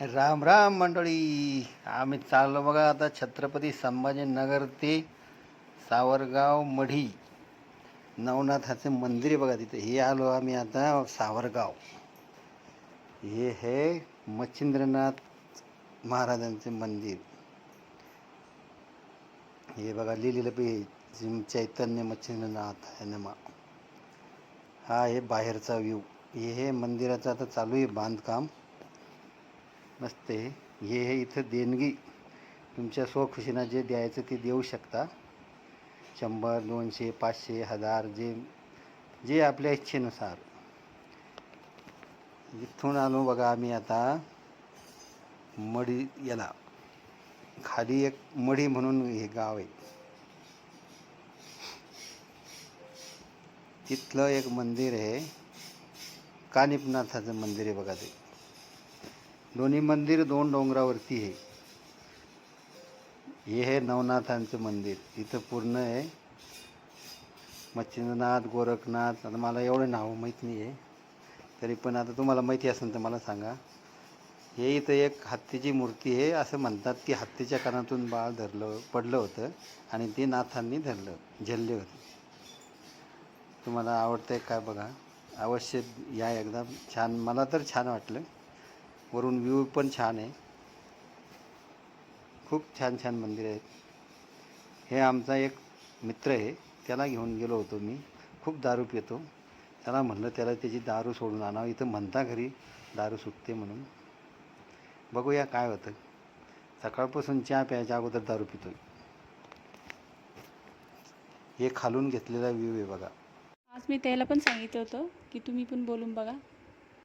राम राम मंडळी. आम्ही चाललो बघा आता छत्रपती संभाजीनगर ते सावरगाव मढी नवनाथाचे मंदिर आहे बघा तिथे. हे आलो आम्ही आता सावरगाव. हे है मच्छिंद्रनाथ महाराजांचे मंदिर. हे बघा लिहिलेलं बी चैतन्य मच्छिंद्रनाथ आहे नमा. हा आहे बाहेरचा व्ह्यू. हे मंदिराचं आता चालू आहे बांधकाम. मस्त आहे. हे इथं देणगी तुमच्या स्वखुशीनं जे द्यायचं ते देऊ शकता. 100, 200, 500, 1000 जे जे आपल्या इच्छेनुसार. इथून आलो बघा आम्ही आता मढी याला. खाली एक मढी म्हणून हे गाव आहे. तिथलं एक मंदिर आहे, कानिपनाथाचं मंदिर आहे बघा ते. दोन्ही मंदिर 2 डोंगरावरती आहे. हे आहे नवनाथांचं मंदिर. इथं पूर्ण आहे मच्छिंद्रनाथ, गोरखनाथ. आता मला एवढं नाव माहीत नाही आहे, तरी पण आता तुम्हाला माहिती असेल तर मला सांगा. हे इथं एक हत्तीची मूर्ती आहे. असं म्हणतात की हत्तीच्या कानातून बाळ पडलं होतं आणि ते नाथांनी झेलले होते. तुम्हाला आवडतं आहे काय बघा, अवश्य या एकदम छान. मला तर छान वाटलं. वरून व्ह्यू पण छान आहे. खूप छान छान मंदिर आहेत. हे आमचा एक मित्र आहे, त्याला घेऊन गेलो होतो मी. खूप दारू पितो. त्याला म्हणलं त्याला त्याची दारू सोडून आणावं. इथं म्हणता घरी दारू सुटते म्हणून. बघूया काय होतं. सकाळपासून चहा प्यायच्या अगोदर दारू पितोय. हे खालून घेतलेला व्ह्यू आहे बघा. आज मी त्याला पण सांगितलं होतं की तुम्ही पण बोलून बघा,